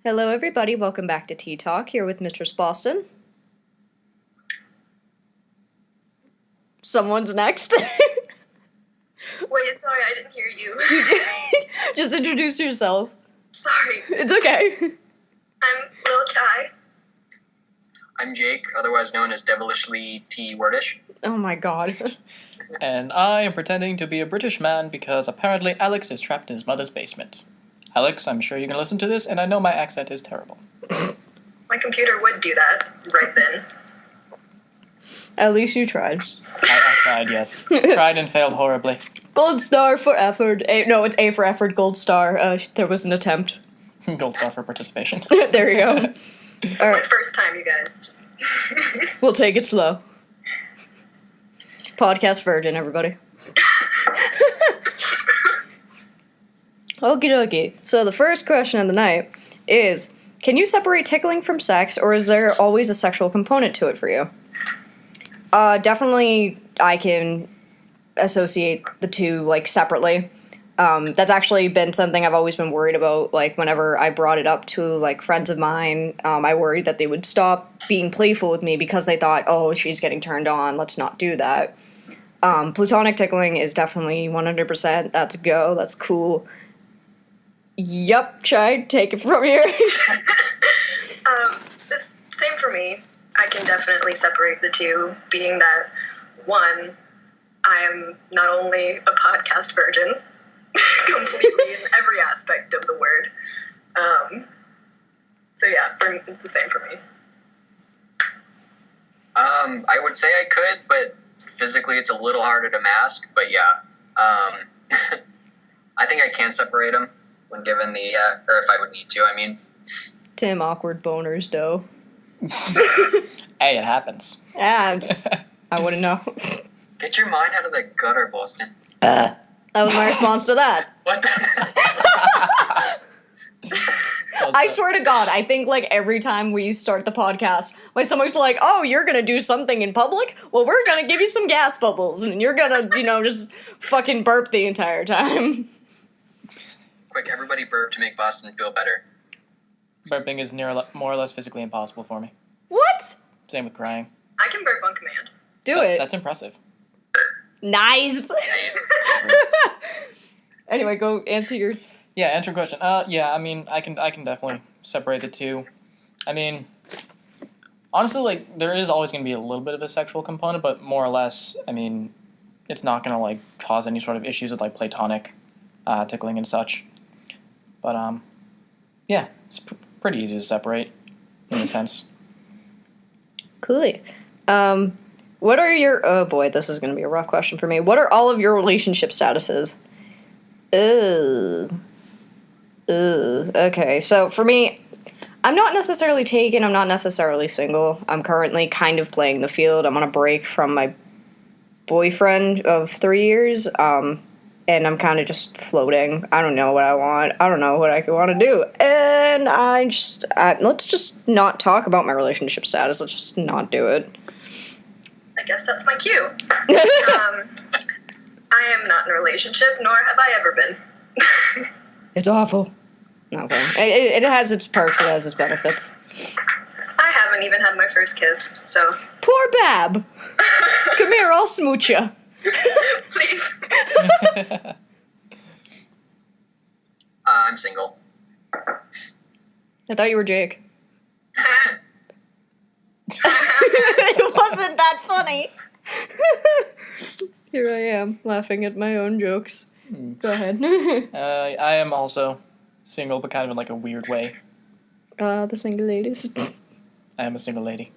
Hello, everybody. Welcome back to Tea Talk, here with Mistress Boston. Someone's next. Wait, sorry, I didn't hear you. Just introduce yourself. Sorry. It's okay. I'm Lil Chai. I'm Jake, otherwise known as Devilishly T. Wordish. Oh my god. And I am pretending to be a British man because apparently Alex is trapped in his mother's basement. Alex, I'm sure you can listen to this, and I know my accent is terrible. My computer would do that right then. At least you tried. I tried, yes. Tried and failed horribly. Gold star for effort. No, it's A for effort, gold star. There was an attempt. Gold star for participation. There you go. This is All my right. first time, you guys. Just We'll take it slow. Podcast virgin, everybody. Okie dokie. So the first question of the night is, can you separate tickling from sex, or is there always a sexual component to it for you? Definitely I can associate the two, separately. That's actually been something I've always been worried about, whenever I brought it up to, friends of mine, I worried that they would stop being playful with me because they thought, oh, she's getting turned on, let's not do that. Platonic tickling is definitely 100%, that's a go, that's cool. Yup, Chai, take it from here. same for me. I can definitely separate the two, being that, one, I am not only a podcast virgin, completely in every aspect of the word. So yeah, it's the same for me. I would say I could, but physically it's a little harder to mask, but yeah. I think I can separate them when given the, or if I would need to, I mean. Tim, awkward boners, dough. Hey, it happens. I wouldn't know. Get your mind out of the gutter, Boston. That was my response to that. What the? I swear to God, I think every time we start the podcast, when someone's like, oh, you're gonna do something in public? Well, we're gonna give you some gas bubbles, and you're gonna, just fucking burp the entire time. Quick, everybody burp to make Boston feel better. Burping is more or less physically impossible for me. What? Same with crying. I can burp on command. Do it. That's impressive. Nice. Nice. Anyway, go answer your... Yeah, answer your question. Yeah, I mean, I can definitely separate the two. I mean, honestly, there is always going to be a little bit of a sexual component, but more or less, I mean, it's not going to, cause any sort of issues with, platonic tickling and such. But, yeah, it's pretty easy to separate, in a sense. Coolly. What are your... Oh boy, this is going to be a rough question for me. What are all of your relationship statuses? Okay, so for me, I'm not necessarily taken, I'm not necessarily single. I'm currently kind of playing the field. I'm on a break from my boyfriend of 3 years, and I'm kind of just floating. I don't know what I want. I don't know what I want to do. And let's just not talk about my relationship status. Let's just not do it. I guess that's my cue. I am not in a relationship, nor have I ever been. It's awful. Okay. It has its perks, it has its benefits. I haven't even had my first kiss, so... Poor Bab! Come here, I'll smooch ya. Please. I'm single. I thought you were Jake. It wasn't that funny. Here I am, laughing at my own jokes. Go ahead. I am also single, but kind of in, a weird way. The single ladies. I am a single lady.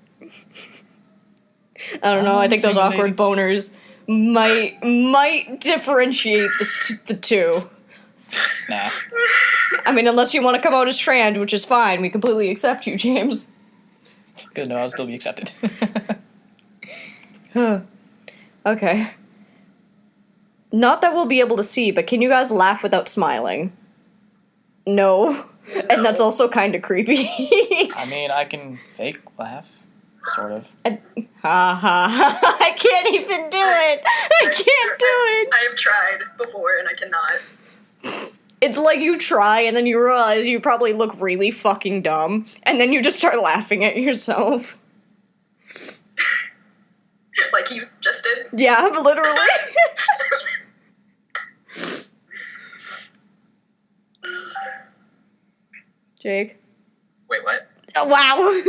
I don't know, I think those awkward boners might differentiate the two. Nah. I mean, unless you want to come out as trans, which is fine, we completely accept you, James. Good to know, I'll still be accepted. Okay. Not that we'll be able to see, but can you guys laugh without smiling? No. And that's also kind of creepy. I mean, I can fake laugh, sort of. Ha ha. I can't even do it. I can't do it. I have tried before, and I cannot. It's like you try and then you realize you probably look really fucking dumb, and then you just start laughing at yourself. Like you just did. Yeah, literally. Jake. Wait, what? Oh, wow.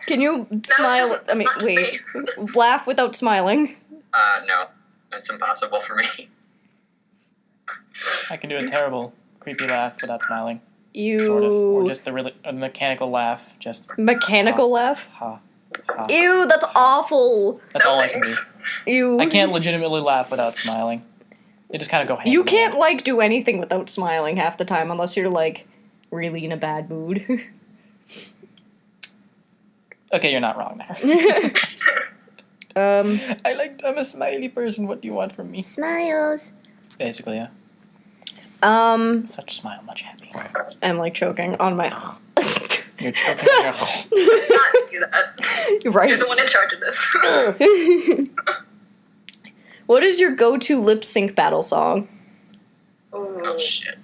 Can you smile? just- I mean, it's not wait. Laugh without smiling. No, that's impossible for me. I can do a terrible, creepy laugh without smiling. You. Sort of. Or just the really a mechanical laugh. Just Mechanical laugh? ha. Ha. Ew, that's awful. That's No all I can do. thanks. Ew. I can't legitimately laugh without smiling. They just kind of go hand You in can't, hand. like, do anything without smiling half the time unless you're, like, really in a bad mood. Okay, you're not wrong there. I'm a smiley person. What do you want from me? Smiles. Basically, yeah. I'm, Such a smile, much happier. like, choking on my... You're choking on your Not do that. You're right. You're the one in charge of this. What is your go-to lip sync battle song? Ooh. Oh shit.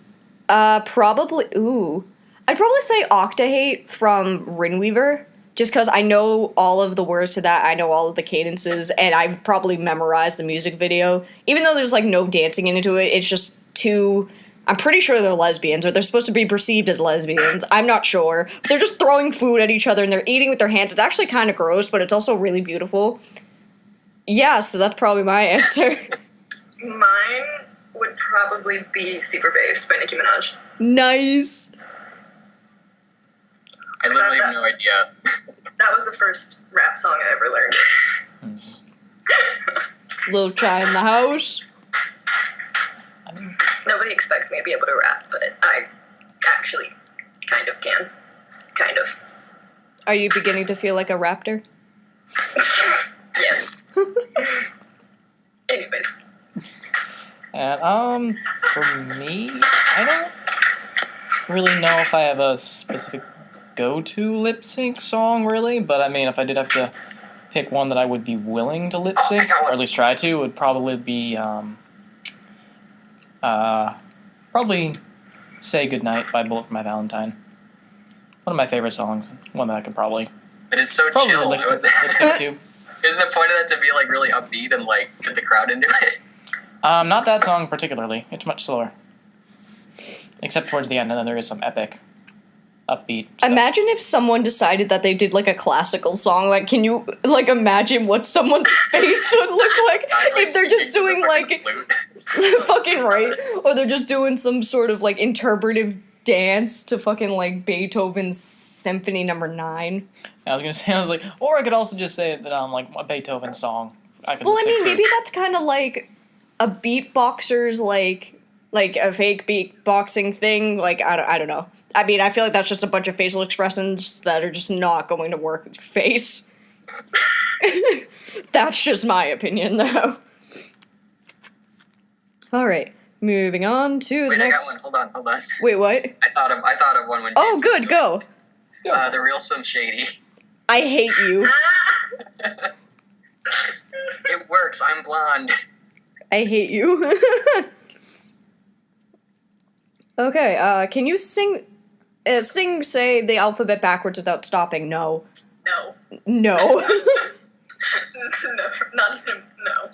Probably. Ooh, I'd probably say Octahate from Rinweaver, just because I know all of the words to that. I know all of the cadences, and I've probably memorized the music video. Even though there's like no dancing into it, it's just two. I'm pretty sure they're lesbians, or they're supposed to be perceived as lesbians. I'm not sure. But they're just throwing food at each other and they're eating with their hands. It's actually kind of gross, but it's also really beautiful. Yeah, so that's probably my answer. Mine would probably be Super Bass by Nicki Minaj. Nice. I literally have no idea. That was the first rap song I ever learned. Lil Chai in the house. I mean, Nobody expects me to be able to rap, but I actually kind of can. Kind of. Are you beginning to feel like a raptor? Yes. Anyways. and for me, I don't really know if I have a specific go-to lip sync song, really. But I mean, if I did have to pick one that I would be willing to lip sync, or at least try to, would probably be probably "Say Goodnight" by Bullet for My Valentine. One of my favorite songs. One that I could probably But it's so probably chill. lip sync to. Isn't the point of that to be like really upbeat and like get the crowd into it? Not that song particularly. It's much slower. Except towards the end, and then there is some epic, upbeat stuff. Imagine if someone decided that they did like a classical song. Like, can you like imagine what someone's face would look like if they're just doing like fucking right, or they're just doing some sort of like interpretive dance to fucking like Beethoven's Symphony Number 9. I was gonna say, I was like, or I could also just say that like a Beethoven song. I could Well, I lip sync mean, to. maybe that's kind of like a beatboxer's like a fake beatboxing thing. Like I don't know. I mean, I feel like that's just a bunch of facial expressions that are just not going to work with your face. That's just my opinion, though. All right, moving on to Wait, the I next. got one. Hold on. Wait, what? I thought of one when. Oh, James good, was go. doing it. The real Slim Shady. I hate you. It works. I'm blonde. I hate you. Okay, can you sing, say the alphabet backwards without stopping? No. No. No. No, not even, no.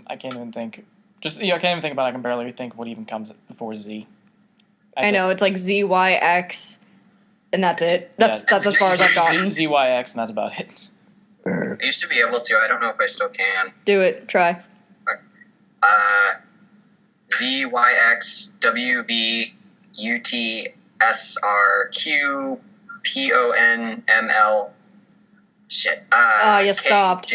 I can't even think. Just, I can't even think about it. I can barely think what even comes before Z. I know, it's like Z, Y, X, and that's it. That's as far as I've gotten. ZYX, and that's about it. I used to be able to. I don't know if I still can. Do it, try. Z Y X W B U T S R Q P O N M L. Shit. You stopped.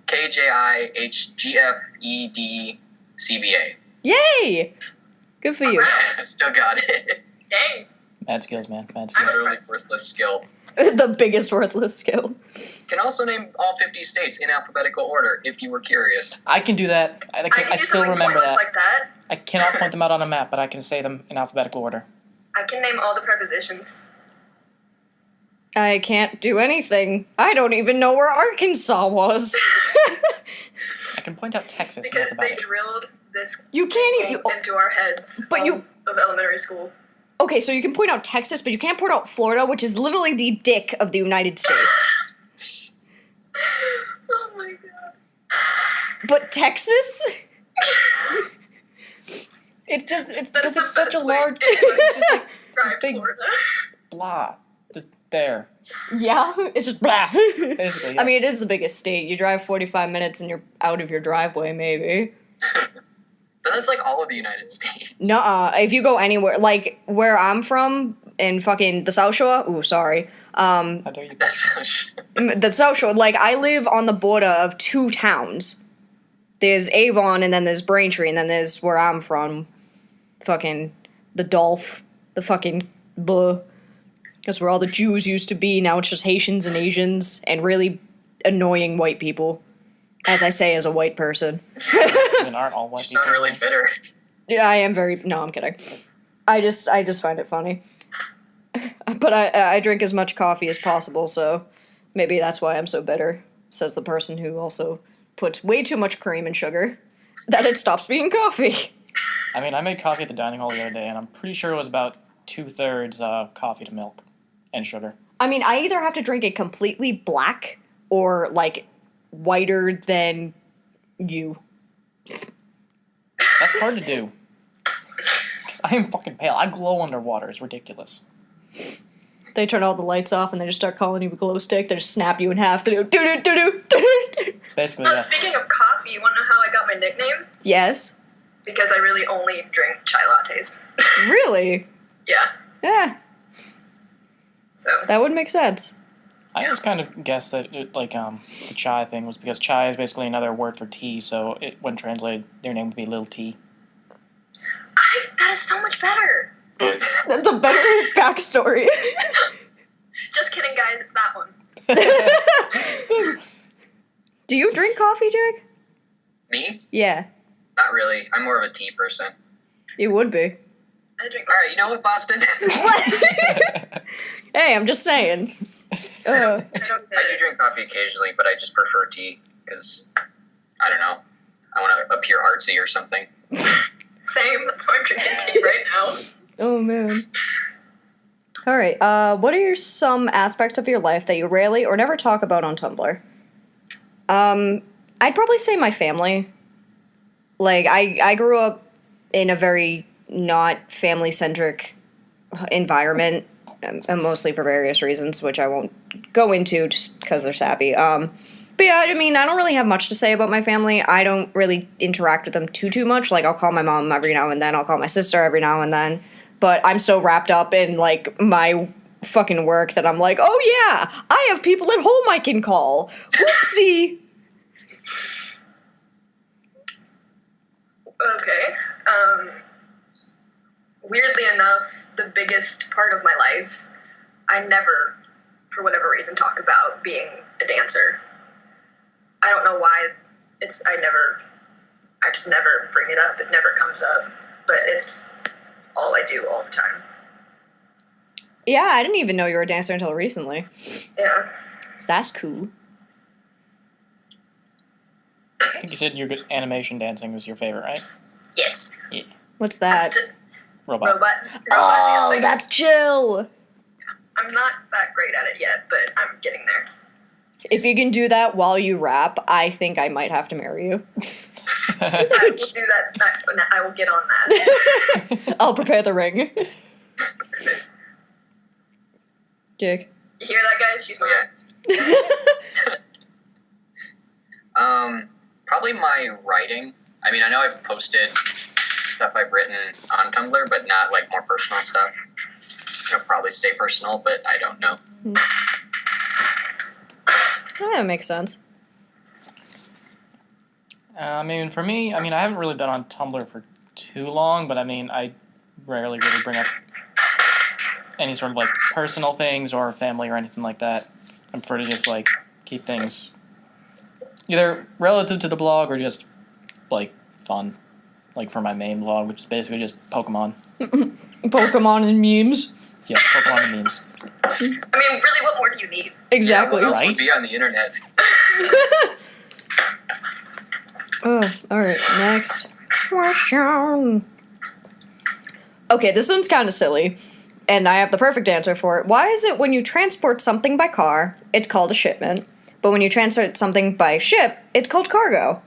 K J I H G F E D C B A. Yay! Good for you. Still got it. Dang. Mad skills, man. Mad I'm skills. Literally impressed. worthless skill. The biggest worthless skill. Can also name all 50 states in alphabetical order if you were curious. I can do that. I can I do still something remember pointless that. like that. I cannot point them out on a map, but I can say them in alphabetical order. I can name all the prepositions. I can't do anything. I don't even know where Arkansas was. I can point out Texas, and Because that's about they it. drilled this You can't even. into our heads But all you- of elementary school. Okay, so you can point out Texas, but you can't point out Florida, which is literally the dick of the United States. Oh my god. But Texas? It's That because is the it's such a best way large. to It's just like describe big- Florida. Blah. Just there. yeah, it's just blah. Basically, yeah. I mean, it is the biggest state. You drive 45 minutes and you're out of your driveway, maybe. But that's like all of the United States. Nuh-uh. If you go anywhere, like where I'm from in fucking the South Shore. Ooh, sorry. How dare you? That's The South Shore. Like I live on the border of two towns. There's Avon, and then there's Braintree, and then there's where I'm from. Fucking the Dolph, the fucking buh. That's where all the Jews used to be. Now it's just Haitians and Asians and really annoying white people. As I say, as a white person. I mean, aren't all white you sound people? really bitter. Yeah, I am very. No, I'm kidding. I just find it funny. But I drink as much coffee as possible, so maybe that's why I'm so bitter. Says the person who also puts way too much cream and sugar that it stops being coffee. I mean, I made coffee at the dining hall the other day, and I'm pretty sure it was about 2/3 coffee to milk and sugar. I mean, I either have to drink it completely black or like whiter than you. That's hard to do. 'Cause I am fucking pale. I glow underwater. It's ridiculous. They turn all the lights off and they just start calling you a glow stick. They just snap you in half. They do doo doo doo doo. Basically, Oh, yes. speaking of coffee, you want to know how I got my nickname? Yes. Because I really only drink chai lattes. Really? Yeah. Yeah, So that would make sense. I always kind of guessed that the chai thing was because chai is basically another word for tea, so when translated, their name would be Little T. that is so much better. That's a better backstory. Just kidding, guys. It's that one. Do you drink coffee, Jake? Me? Yeah, Not really. I'm more of a tea person. you would be. I drink. All right, you know what, Boston? Hey, I'm just saying. I don't I get do it. drink coffee occasionally, but I just prefer tea because I don't know. I want to appear artsy or something. Same. That's why I'm drinking tea right now. Oh man. All right. What are some aspects of your life that you rarely or never talk about on Tumblr? I'd probably say my family. Like I grew up in a very not family centric environment, and mostly for various reasons, which I won't go into just because they're sappy. But yeah, I mean, I don't really have much to say about my family. I don't really interact with them too much. Like, I'll call my mom every now and then. I'll call my sister every now and then. But I'm so wrapped up in, like, my fucking work that I'm like, oh yeah, I have people at home I can call. Whoopsie. Okay. Weirdly enough, the biggest part of my life, I never, for whatever reason, talk about being a dancer. I don't know why. I just never bring it up. It never comes up. But it's all I do all the time. Yeah, I didn't even know you were a dancer until recently. Yeah. So that's cool. I think you said your good animation dancing was your favorite, right? Yes. What's that? That's Robot. robot Oh, dancing. that's chill. I'm not that great at it yet, but I'm getting there. If you can do that while you rap, I think I might have to marry you. I will do that. I will get on that. I'll prepare the ring. Jake. You hear that, guys? She's my Probably my writing. I mean, I know I've posted stuff I've written on Tumblr, but not like more personal stuff. It'll probably stay personal, but I don't know. Oh, that makes sense. I mean, for me, I haven't really been on Tumblr for too long, but I mean, I rarely really bring up any sort of like personal things or family or anything like that. I prefer to just like keep things either relative to the blog or just like fun, like for my main blog, which is basically just Pokemon. Pokemon and memes. Yeah, Pokemon and memes. I mean, really, what more do you need? Exactly. What else Right? would be on the internet? Oh, alright, next question. Okay, this one's kind of silly, and I have the perfect answer for it. Why is it when you transport something by car, it's called a shipment, but when you transport something by ship, it's called cargo?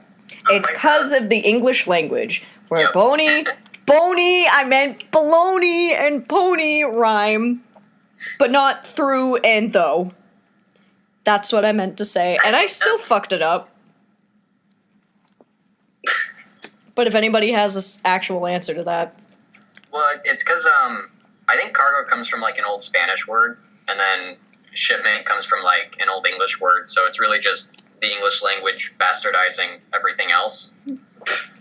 It's my because of the English language, where Yep. bony, I meant baloney and pony rhyme, but not through and though. That's what I meant to say, and I still fucked it up. But if anybody has an actual answer to that, Well, it's because I think cargo comes from like an old Spanish word, and then shipment comes from like an old English word. So it's really just the English language bastardizing everything else.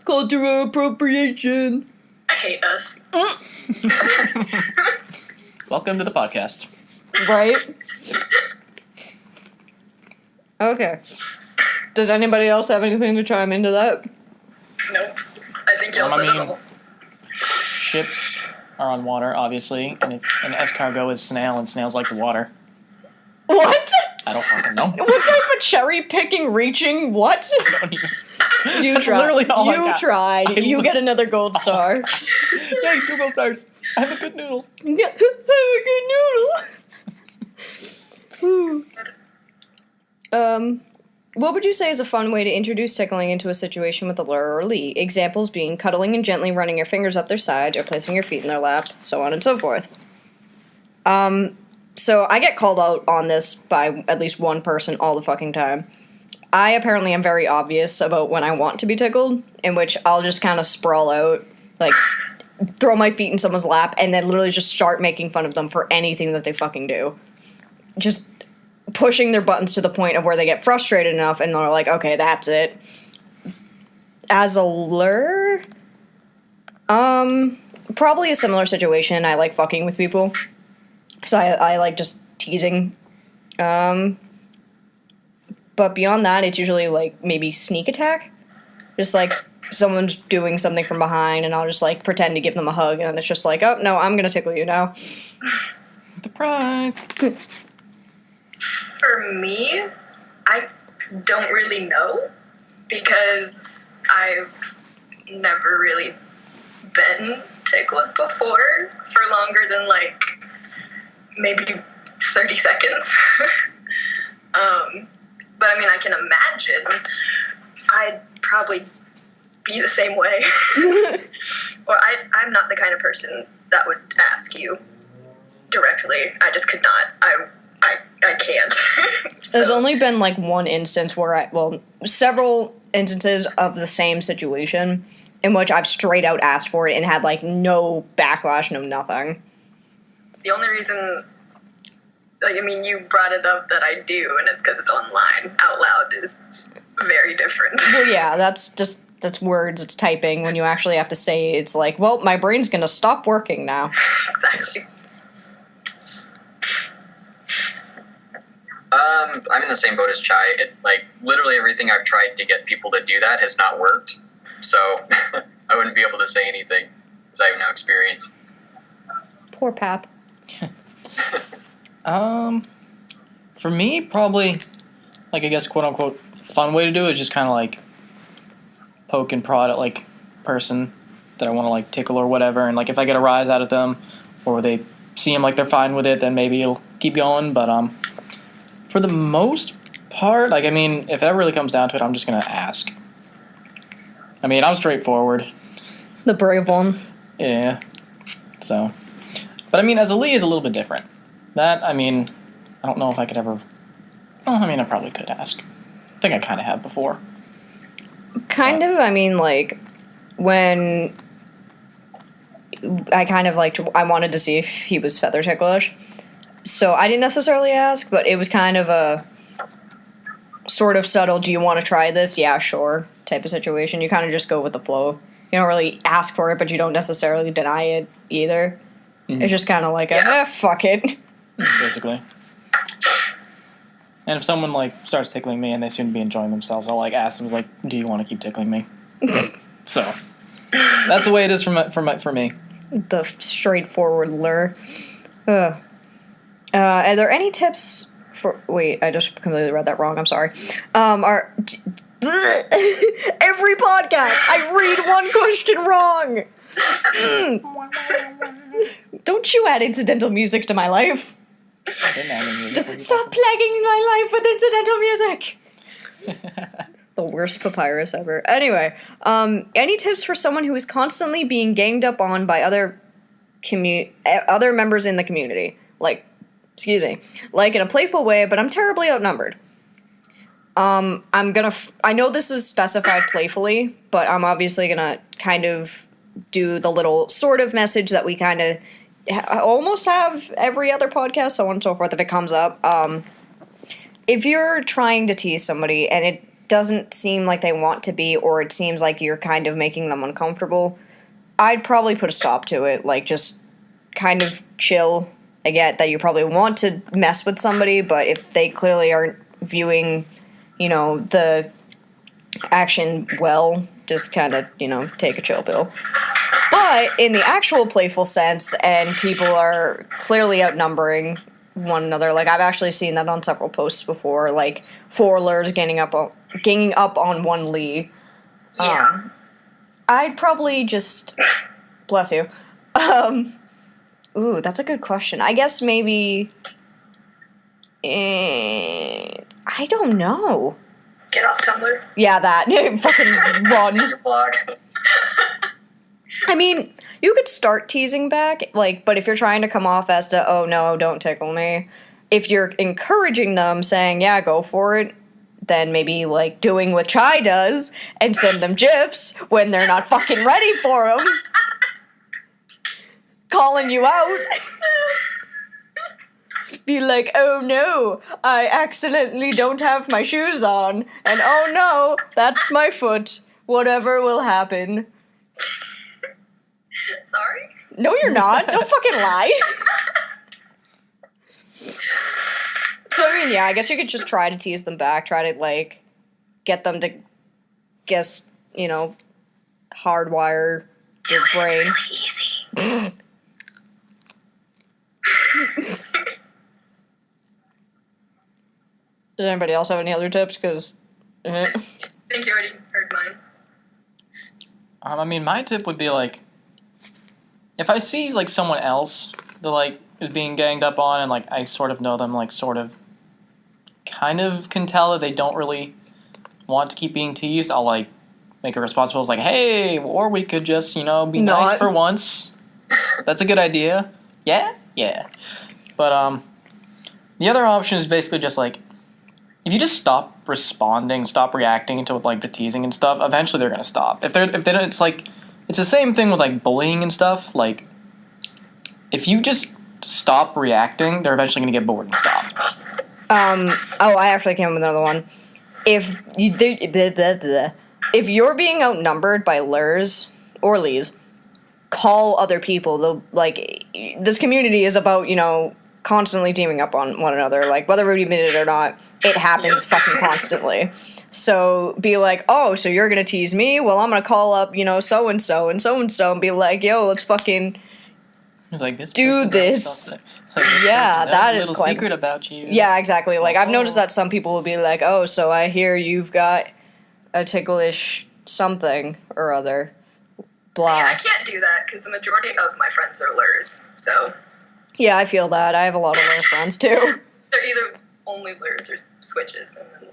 cultural appropriation. I hate us. Welcome to the podcast. Right? Okay. Does anybody else have anything to chime into that? Nope. I think y'all I said it mean- all. Ships are on water, obviously, and escargot is snail, and snails like the water. What? I don't fucking know. What type of cherry picking reaching? What? I don't even- You That's tried. literally all I You got. tried. I You get another gold star. Yay, 2 gold stars. I have a good noodle. Yeah, good noodle. What would you say is a fun way to introduce tickling into a situation with a lure or Lee? Examples being cuddling and gently running your fingers up their sides or placing your feet in their lap, so on and so forth. So I get called out on this by at least one person all the fucking time. I apparently am very obvious about when I want to be tickled, in which I'll just kind of sprawl out, like throw my feet in someone's lap, and then literally just start making fun of them for anything that they fucking do. Just pushing their buttons to the point of where they get frustrated enough and they're like, okay, that's it. As a lure, probably a similar situation. I like fucking with people. So I like just teasing. But beyond that, it's usually like maybe sneak attack. Just like someone's doing something from behind and I'll just like pretend to give them a hug and it's just like, oh no, I'm gonna tickle you now. Surprise! For me, I don't really know because I've never really been tickled before for longer than like maybe 30 seconds. But I mean, I can imagine I'd probably be the same way. Or I'm not the kind of person that would ask you directly. I just could not. I can't. There's So, only been like one instance where several instances of the same situation in which I've straight out asked for it and had like no backlash, no nothing. the only reason, like, I mean, you brought it up that I do, and it's because it's online. Out loud is very different. Well, yeah, that's words, it's typing. When you actually have to say it, it's like, well, my brain's gonna stop working now. Exactly. I'm in the same boat as Chai. It, like, literally everything I've tried to get people to do that has not worked. So I wouldn't be able to say anything because I have no experience. Poor Pap. For me, probably, like, I guess, quote unquote, fun way to do it is just kind of like poke and prod at like person that I want to like tickle or whatever, and like if I get a rise out of them or they seem like they're fine with it, then maybe it'll keep going. But for the most part, like, I mean, if that really comes down to it, I'm just gonna ask. I mean, I'm straightforward. The brave one. Yeah. So, but I mean, as a Lee is a little bit different. That, I mean, I don't know if I could ever. Well, I mean, I probably could ask. I think I kind of have before. Kind of, I mean, like, when I kind of I wanted to see if he was feather ticklish. So I didn't necessarily ask, but it was kind of a sort of subtle, do you want to try this? Yeah, sure, type of situation. You kind of just go with the flow. You don't really ask for it, but you don't necessarily deny it either. Mhm. It's just kind of like, Yeah. fuck it. Basically. And if someone like starts tickling me and they seem to be enjoying themselves, I'll like ask them like, "Do you want to keep tickling me?" So that's the way it is for me. The straightforward lure. Are there any tips for? Wait, I just completely read that wrong. I'm sorry. Every podcast, I read one question wrong. Don't you add incidental music to my life. I didn't add any music. What are you Stop plaguing my life with incidental music. The worst papyrus ever. Anyway, any tips for someone who is constantly being ganged up on by other members in the community? Like in a playful way, but I'm terribly outnumbered. I know this is specified playfully, but I'm obviously gonna kind of do the little sort of message that we kind of almost have every other podcast, so on and so forth, if it comes up. If you're trying to tease somebody and it doesn't seem like they want to be, or it seems like you're kind of making them uncomfortable, I'd probably put a stop to it. Like, just kind of chill. I get that you probably want to mess with somebody, but if they clearly aren't viewing, the action well, just kind of, take a chill pill. But in the actual playful sense, and people are clearly outnumbering one another, like, I've actually seen that on several posts before, like, 4 lures ganging up on 1 Lee. Yeah. I'd probably just... Bless you. Ooh, that's a good question. I guess maybe... I don't know. Get off Tumblr. Yeah, that. Fucking run. Your blog. I mean, you could start teasing back, like, but if you're trying to come off as to, oh no, don't tickle me, if you're encouraging them, saying, yeah, go for it, then maybe, like, doing what Chai does and send them GIFs when they're not fucking ready for them. Calling you out. Be like, oh no, I accidentally don't have my shoes on, and oh no, that's my foot. Whatever will happen. Sorry? No, you're not. Don't fucking lie. So, I mean, yeah, I guess you could just try to tease them back, try to, like, get them to, hardwire your brain. It's really easy. Does anybody else have any other tips? Because... I think you already heard mine. I mean, my tip would be, like, if I see, like, someone else that, like, is being ganged up on and, like, I sort of know them, like, sort of kind of can tell that they don't really want to keep being teased, I'll, like, make a response. It's like, hey, or we could just, be nice for once. That's a good idea. Yeah? Yeah. But, the other option is basically just, like, if you just stop responding, stop reacting to, like, the teasing and stuff, eventually they're gonna stop. If they don't, it's like, it's the same thing with, like, bullying and stuff. Like, if you just stop reacting, they're eventually gonna get bored and stop. I actually came up with another one. If you're being outnumbered by lures or lees, call other people. Like, this community is about, constantly teaming up on one another. Like, whether we admit it or not, it happens fucking constantly. So be like, oh, so you're gonna tease me? Well, I'm gonna call up, so-and-so and so-and-so and be like, yo, let's fucking It's like, this do person this. does something. It's like, this Yeah, person, that a is little quite- secret about you. Yeah, exactly. Like, I've Oh. noticed that some people will be like, oh, so I hear you've got a ticklish something or other. Blah. See, I can't do that because the majority of my friends are lures. So Yeah, I feel that. I have a lot of lure friends, too. they're either only lures or switches. And then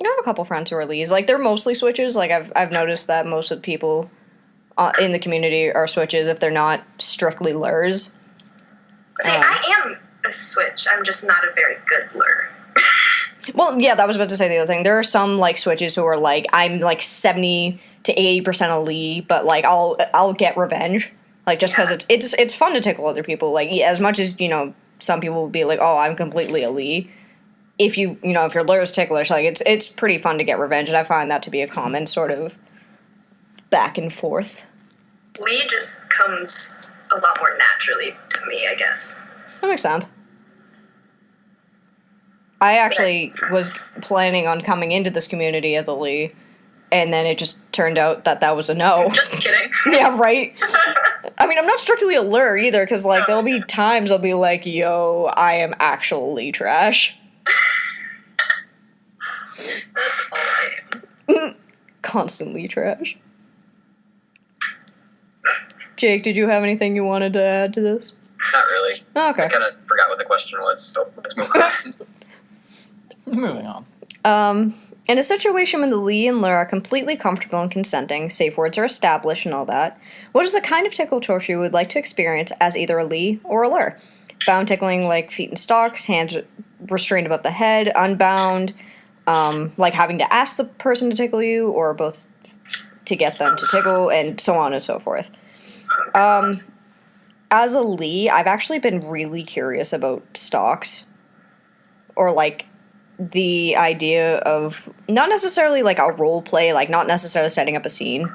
I have a couple friends who are lees. Like, they're mostly switches. Like, I've noticed that most of the people in the community are switches if they're not strictly lures. see, I am a switch. I'm just not a very good lure. Well, yeah, that was about to say the other thing. There are some, like, switches who are like, I'm, like, 70 to 80% a lee, but, like, I'll get revenge. Like, just because it's fun to tickle other people. Like, as much as, some people will be like, oh, I'm completely a lee. If if your lure's ticklish, like, it's pretty fun to get revenge, and I find that to be a common sort of back and forth. Lee just comes a lot more naturally to me, I guess. That makes sense. I actually was planning on coming into this community as a lee, and then it just turned out that was a no. Just kidding. Yeah, right? I mean, I'm not strictly a lure either, because, like, there'll be times I'll be like, yo, I am actually trash. That's all I constantly trash. Jake, did you have anything you wanted to add to this? Not really. Oh, okay. I kind of forgot what the question was, so let's move on. Moving on. In a situation when the Lee and Lur are completely comfortable and consenting, safe words are established and all that, what is the kind of tickle torture you would like to experience as either a Lee or a Lur? Bound tickling like feet and stocks, hands restrained above the head, unbound, like having to ask the person to tickle you, or both to get them to tickle, and so on and so forth. As a Lee, I've actually been really curious about stocks, or like the idea of not necessarily like a role play, like not necessarily setting up a scene,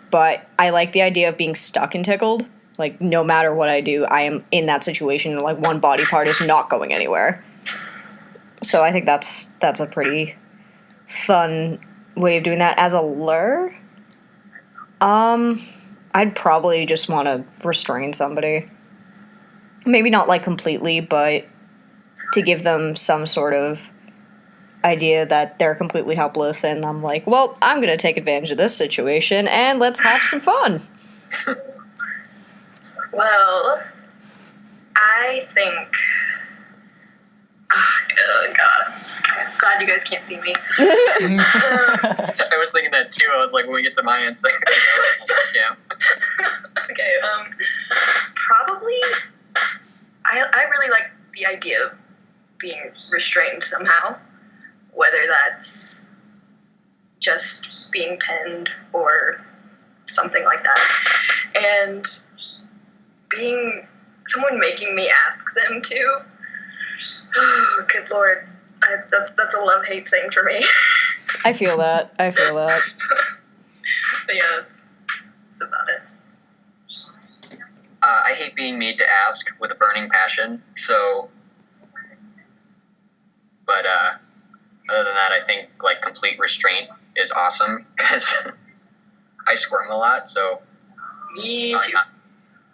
but I like the idea of being stuck and tickled. Like no matter what I do, I am in that situation. Like one body part is not going anywhere. So I think that's a pretty fun way of doing that. As a Lur, I'd probably just want to restrain somebody. Maybe not like completely, but to give them some sort of idea that they're completely helpless, and I'm like, well, I'm going to take advantage of this situation, and let's have some fun. Well, I think... Oh, God. Glad you guys can't see me. I was thinking that too. I was like, when we get to my answer. Yeah. Okay, probably... I really like the idea of being restrained somehow, whether that's just being pinned or something like that. And being someone making me ask them to, oh, good Lord, that's a love-hate thing for me. I feel that. But yeah, that's about it. I hate being made to ask with a burning passion, so... But, other than that, I think, like, complete restraint is awesome, because I squirm a lot, so... Me too.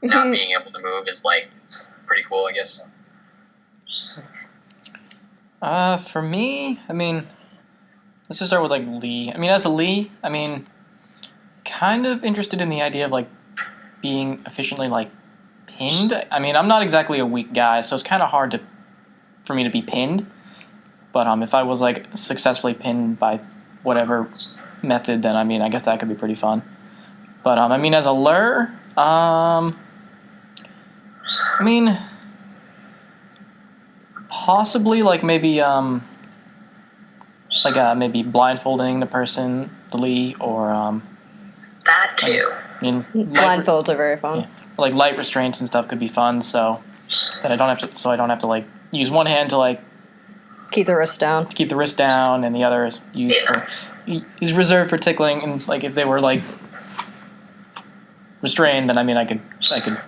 Not being able to move is, like, pretty cool, I guess. For me, I mean, let's just start with, like, Lee. I mean, as a Lee, I mean, kind of interested in the idea of, like, being efficiently, like, pinned. I mean, I'm not exactly a weak guy, so it's kind of hard for me to be pinned. But if I was, like, successfully pinned by whatever method, then, I mean, I guess that could be pretty fun. But, I mean, as a Lur, I mean, possibly, like, maybe, maybe blindfolding the person, the Lee, or, That too. I mean, Blindfolds are very fun. Yeah, like, light restraints and stuff could be fun, so that I don't have to, like, use one hand to, like, Keep the wrist down. keep the wrist down, and the other is is reserved for tickling. And like if they were like restrained, then I mean I could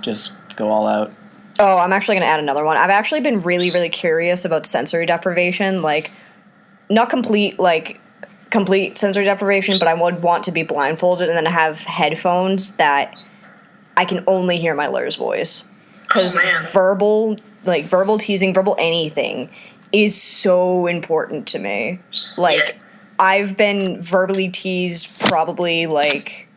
just go all out. Oh, I'm actually going to add another one. I've actually been really, really curious about sensory deprivation. Like, not complete sensory deprivation, but I would want to be blindfolded and then have headphones that I can only hear my Lur's voice. Because verbal teasing, verbal anything is so important to me. Like, Yes. I've been verbally teased probably, like,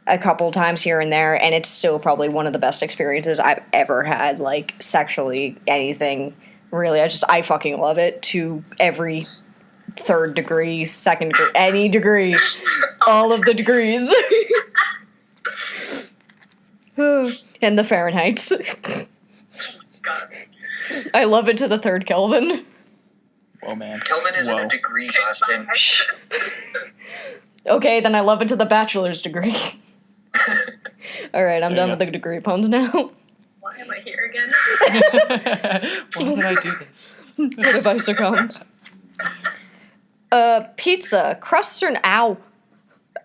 a couple times here and there, and it's still probably one of the best experiences I've ever had, like, sexually, anything, really. I fucking love it to every third degree, second degree, any degree, all of the degrees. And the Fahrenheits. God. I love it to the third Kelvin. Whoa, man. Kelvin isn't a degree, Boston. Okay, then I love it to the bachelor's degree. Alright, I'm done with the degree puns now. Why am I here again? Why did I do this? What have I succumbed? Pizza, crusts or ow.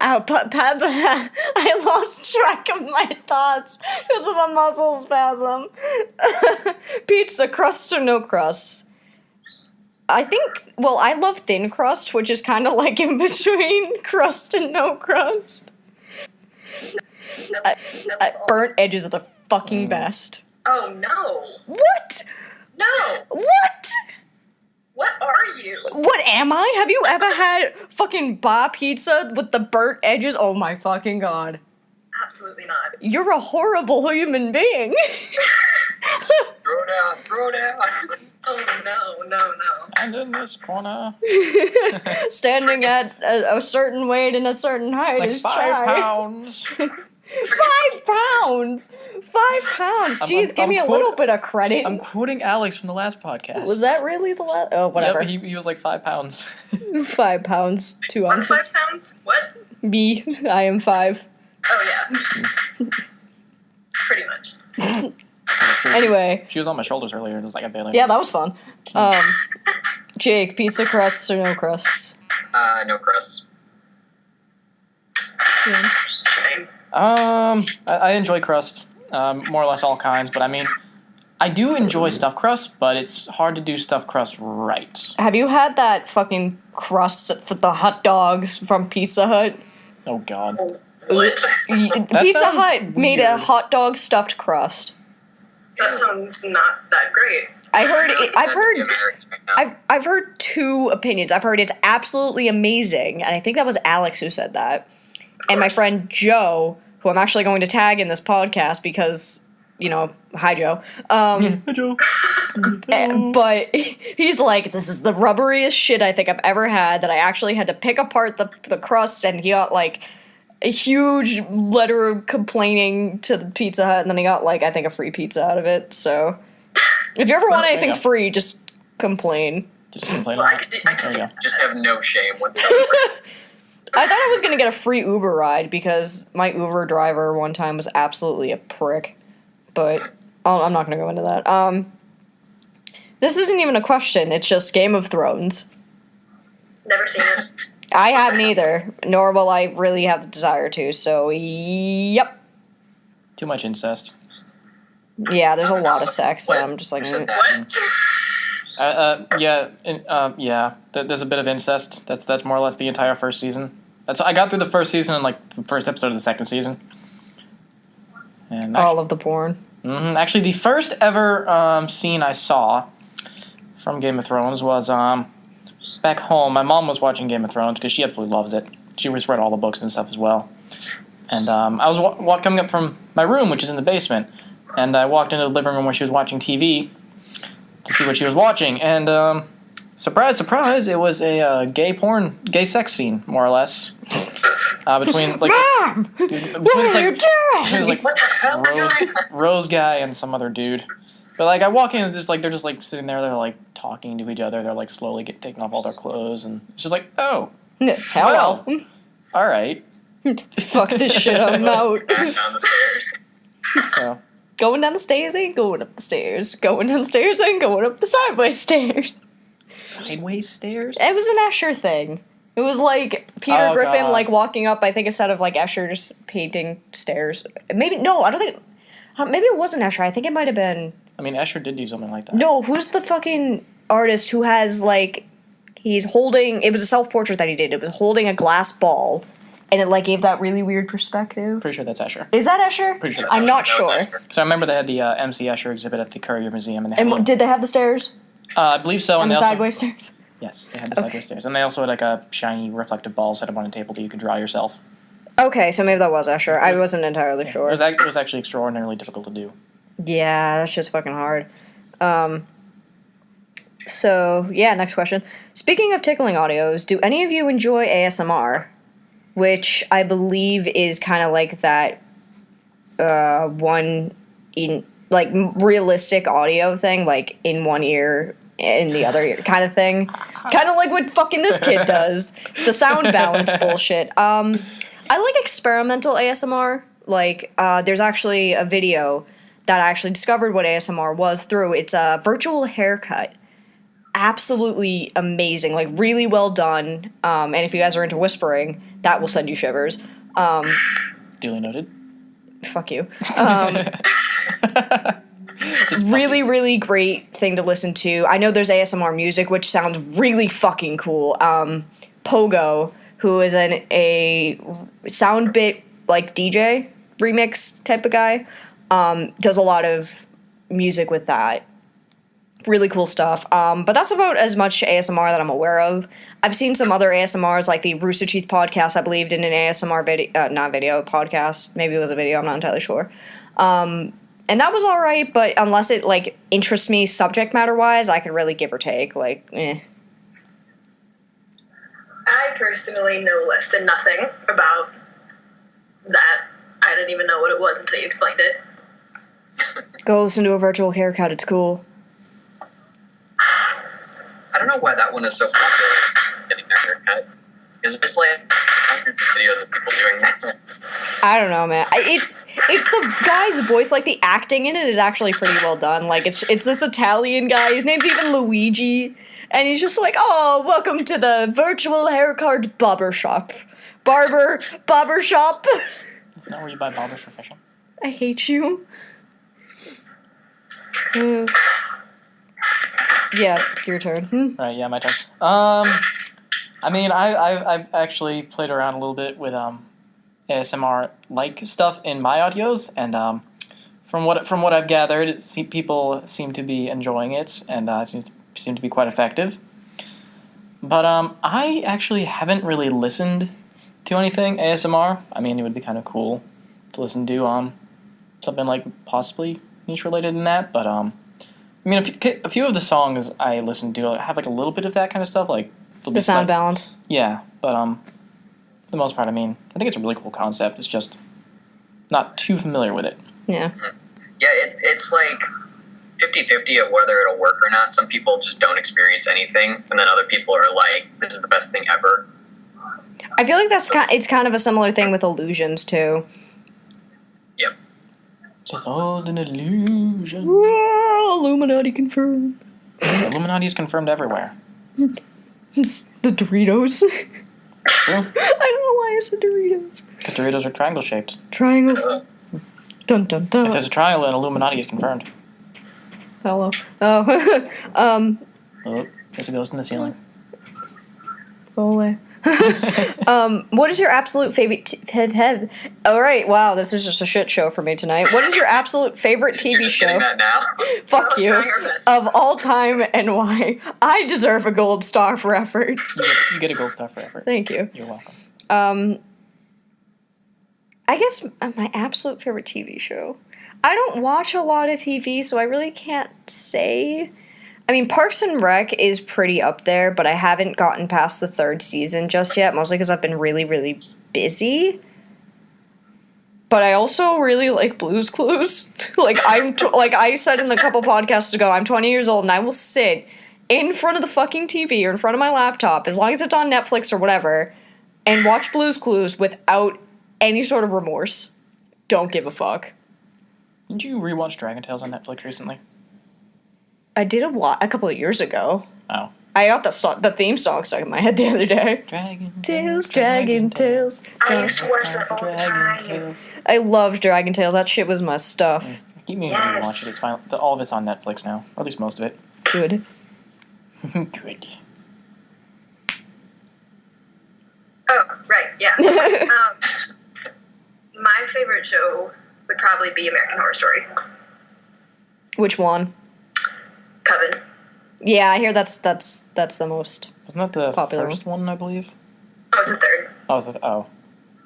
Ow, I lost track of my thoughts because of a muscle spasm. Pizza, crust or no crust? I love thin crust, which is kind of like in between crust and no crust. Burnt edges are the fucking best. Oh, no. What? No. What? What are you? What am I? Have you ever had fucking bar pizza with the burnt edges? Oh my fucking god. Absolutely not. You're a horrible human being. Throw down. Oh no. And in this corner, Standing at a certain weight and a certain height like is 5 shy. pounds. 5 pounds! 5 pounds! Jeez, give I'm me a little bit of credit. I'm quoting Alex from the last podcast. Was that really the last? Oh, whatever. Yep, he was like 5 pounds. 5 pounds, 2 What's ounces. 5 pounds? What? Me, I am 5. Oh yeah. Pretty much. Anyway, She was on my shoulders earlier, and it was like I barely. yeah, that was fun. Jake, pizza crusts or no crusts? No crusts. Yeah. Same. I enjoy crust, more or less all kinds, but I mean, I do enjoy stuffed crust, but it's hard to do stuffed crust right. Have you had that fucking crust for the hot dogs from Pizza Hut? Oh God. What? Pizza sounds Hut made a weird. hot dog stuffed crust. That sounds not that great. I heard. It's I've the heard. American right now. I've heard 2 opinions. I've heard it's absolutely amazing, and I think that was Alex who said that. And my course. friend Joe, who I'm actually going to tag in this podcast because, hi Joe. Hey, Joe. But he's like, this is the rubberiest shit I think I've ever had, that I actually had to pick apart the crust, and he got like a huge letter complaining to the Pizza Hut, and then he got like, I think, a free pizza out of it. So if you ever want There you anything go. free, just complain. Just complain Well, I about could it. do. I There you could. go. Just have no shame whatsoever. I thought I was gonna get a free Uber ride because my Uber driver one time was absolutely a prick, but I'm not gonna go into that. This isn't even a question. It's just Game of Thrones. Never seen it. I haven't either, nor will I really have the desire to. So, yep, Too much incest. yeah. There's a lot of sex, What? and I'm just like, Who said that? What? Yeah. There's a bit of incest. That's more or less the entire first season. I got through the first season and like the first episode of the second season. And all of the porn. actually, the first ever scene I saw from Game of Thrones was back home. My mom was watching Game of Thrones because she absolutely loves it. She was read all the books and stuff as well. And I was coming up from my room, which is in the basement, and I walked into the living room where she was watching TV to see what she was watching. And surprise, surprise, it was a gay sex scene, more or less, between like Mom, between what are like you it doing? was like What the hell is Rose, going on? Rose guy and some other dude. But like I walk in, it's just like they're just like sitting there, they're like talking to each other, they're like slowly taking off all their clothes, and it's just like, oh, Hello. all right. Fuck this shit. I'm out. Back down the stairs. So Going down the stairs ain't going up the stairs. Going down the stairs ain't going up the sideways stairs. sideways stairs. It was an Escher thing. It was like Peter Oh, Griffin, God. like walking up, I think, a set of like Escher's painting stairs. Maybe no, I don't think. Maybe it wasn't Escher. I think it might have been. I mean, Escher did do something like that. No, who's the fucking artist who has like, he's holding. It was a self portrait that he did. It was holding a glass ball, and it like gave that really weird perspective. Pretty sure that's Escher. Is that Escher? Pretty sure that's I'm Escher. not That was sure. Escher. So I remember they had the MC Escher exhibit at the Courier Museum, and they had And did they have the stairs I believe so, and and the they also, sideways stairs? yes, they had the sideways stairs, and they also had like a shiny reflective ball set up on a table that you could draw yourself. Okay, so maybe that was Escher. I wasn't entirely Yeah, sure. it was actually extraordinarily difficult to do. Yeah, that's just fucking hard. So, yeah, next question. Speaking of tickling audios, do any of you enjoy ASMR? Which I believe is kind of like that one in like realistic audio thing, like in one ear, in the other ear kind of thing. Kind of like what fucking this kid does. The sound balance bullshit. I like experimental ASMR. Like, there's actually a video that I actually discovered what ASMR was through. It's a virtual haircut. Absolutely amazing, like really well done. And if you guys are into whispering, that will send you shivers. Duly noted. Fuck you. Just Really, really great thing to listen to. I know there's ASMR music, which sounds really fucking cool. Pogo, who is a sound bit like DJ remix type of guy, does a lot of music with that. Really cool stuff. But that's about as much ASMR that I'm aware of. I've seen some other ASMRs, like the Rooster Teeth podcast, I believe, did an ASMR video, not video, podcast. Maybe it was a video, I'm not entirely sure. And that was alright, but unless it, like, interests me subject matter-wise, I could really give or take, like, eh. I personally know less than nothing about that. I didn't even know what it was until you explained it. Go listen to a virtual haircut, it's cool. I don't know why that one is so popular, getting their haircut. Is there's like hundreds of videos of people doing that? I don't know, man. It's the guy's voice, like the acting in it is actually pretty well done. Like it's this Italian guy. His name's even Luigi, and he's just like, "Oh, welcome to the virtual haircut barber shop." Isn't that where you buy barbers for fishing? I hate you. Yeah, your turn. Right, yeah, my turn. I mean, I've actually played around a little bit with ASMR like stuff in my audios, and from what I've gathered, people seem to be enjoying it, and seem to be quite effective. But I actually haven't really listened to anything ASMR. I mean, it would be kind of cool to listen to something like possibly niche related in that, but I mean, a few of the songs I listen to have like a little bit of that kind of stuff, like The sound balance. Yeah, but for the most part, I mean, I think it's a really cool concept. It's just not too familiar with it. Yeah. Yeah, it's like 50-50 of whether it'll work or not. Some people just don't experience anything, and then other people are like, "This is the best thing ever." I feel like it's kind of a similar thing with illusions too. Yep. Just all an illusion. Whoa, Illuminati confirmed. Illuminati is confirmed everywhere. It's the Doritos. True. I don't know why it's the Doritos. Because Doritos are triangle shaped. Triangles. Dun dun dun. If there's a triangle, then Illuminati is confirmed. Hello. Oh. Oh, there's a ghost in the ceiling. Go away. What is your absolute favorite? All right. Wow, this is just a shit show for me tonight. What is your absolute favorite TV You're just show? getting that now. Fuck We're you. trying our best. Of all time and why? I deserve a gold star for effort. You get a gold star for effort. Thank you. You're welcome. I guess my absolute favorite TV show. I don't watch a lot of TV, so I really can't say. I mean, Parks and Rec is pretty up there, but I haven't gotten past the 3rd season just yet, mostly because I've been really, really busy. But I also really like Blue's Clues. Like I said in a couple podcasts ago, I'm 20 years old and I will sit in front of the fucking TV or in front of my laptop, as long as it's on Netflix or whatever, and watch Blue's Clues without any sort of remorse. Don't give a fuck. Didn't you rewatch Dragon Tales on Netflix recently? I did a couple of years ago. Oh. I got the theme song stuck in my head the other day. Dragon Tales, Dragon Tales. I used to watch that all the time. Tales. I loved Dragon Tales. That shit was my stuff. Keep meaning to rewatch it. It's fine. All of it's on Netflix now, or at least most of it. Good. Good. Oh, right, yeah. My favorite show would probably be American Horror Story. Which one? Coven. Yeah, I hear that's the most. Wasn't that the Popular first one, I believe? Oh, it's the 3rd. Oh.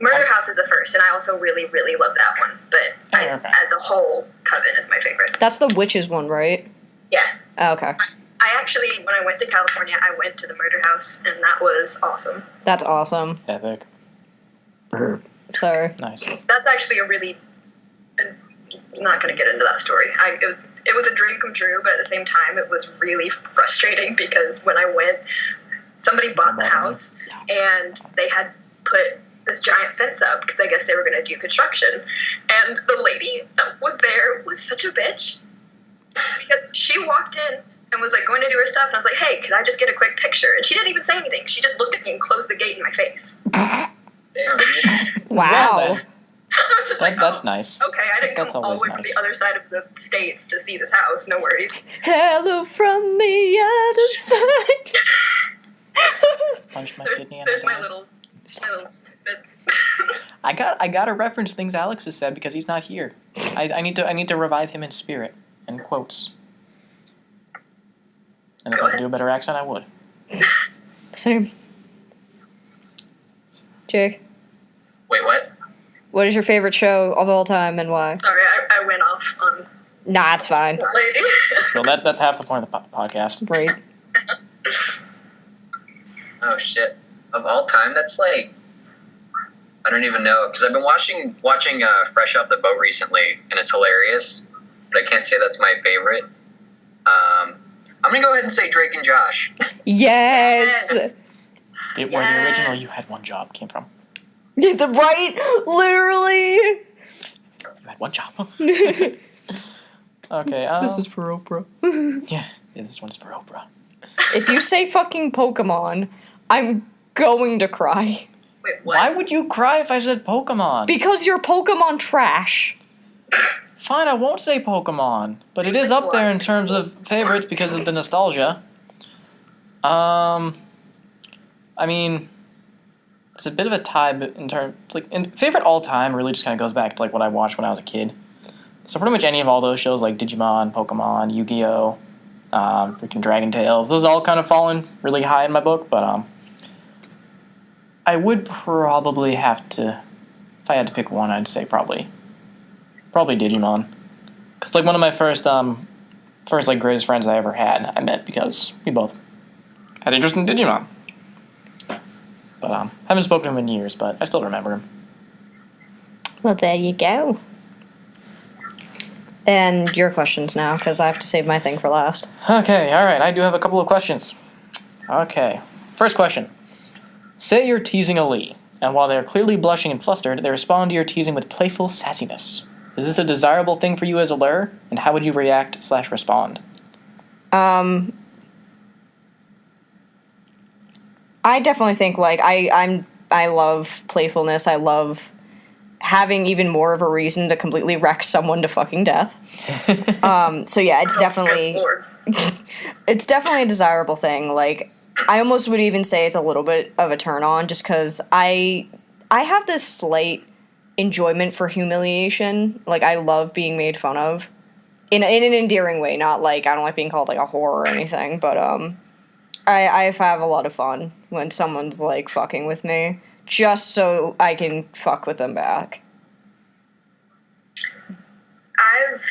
Murder House is the 1st, and I also really, really love that one. But Okay. as a whole, Coven is my favorite. That's the witches one, right? Yeah. Oh, okay. I actually, when I went to California, I went to the Murder House, and that was awesome. That's awesome. Epic. Sorry. Nice. That's actually a really... I'm not going to get into that story. It was a dream come true, but at the same time, it was really frustrating because when I went, somebody bought the house, and they had put this giant fence up because I guess they were going to do construction. And the lady that was there was such a bitch because she walked in and was like going to do her stuff, and I was like, "Hey, can I just get a quick picture?" And she didn't even say anything. She just looked at me and closed the gate in my face. Damn. Wow. I was just like, That's "Oh, nice. okay, I didn't That's come all the always way from nice. the other side of the states to see this house. No worries." Hello from the other side. Punch my There's kidney in there's the my eye. little tidbit. I gotta reference things Alex has said because he's not here. I need to revive him in spirit and quotes. And if Go I could ahead. do a better accent, I would. Same. Jake, Wait, what? what is your favorite show of all time and why? Sorry, I went off on Nah, it's fine. that lady. So that's half the point of the podcast. Right. Oh shit! Of all time, that's like I don't even know because I've been watching Fresh Off the Boat recently, and it's hilarious. But I can't say that's my favorite. I'm gonna go ahead and say Drake and Josh. Yes. Where the original "You Yes. Had One Job" came from. The right, literally. You had one job. Okay. for Oprah. Yeah, this one's for Oprah. If you say fucking Pokemon, I'm going to cry. Wait, what? Why would you cry if I said Pokemon? Because you're Pokemon trash. Fine, I won't say Pokemon, but it is up there in terms of favorites because of the nostalgia. I mean, it's a bit of a tie, but in terms favorite all time really just kind of goes back to like what I watched when I was a kid. So pretty much any of all those shows like Digimon, Pokemon, Yu-Gi-Oh, freaking Dragon Tales, those all kind of fallen really high in my book. But I would probably have to, if I had to pick one, I'd say probably Digimon. Cause like one of my first like greatest friends I ever had, I met because we both had interest in Digimon. But haven't spoken to him in years, but I still remember him. Well, there you go. And your questions now, because I have to save my thing for last. Okay, all right. I do have a couple of questions. Okay, first question. Say you're teasing a Lee, and while they're clearly blushing and flustered, they respond to your teasing with playful sassiness. Is this a desirable thing for you as a lure, and how would you react/respond? I definitely think like I love playfulness. I love having even more of a reason to completely wreck someone to fucking death. So yeah, it's Good definitely Lord. it's definitely a desirable thing. Like I almost would even say it's a little bit of a turn on just because I have this slight enjoyment for humiliation. Like I love being made fun of in an endearing way, not like I don't like being called like a whore or anything, but I have a lot of fun when someone's like fucking with me just so I can fuck with them back. I've,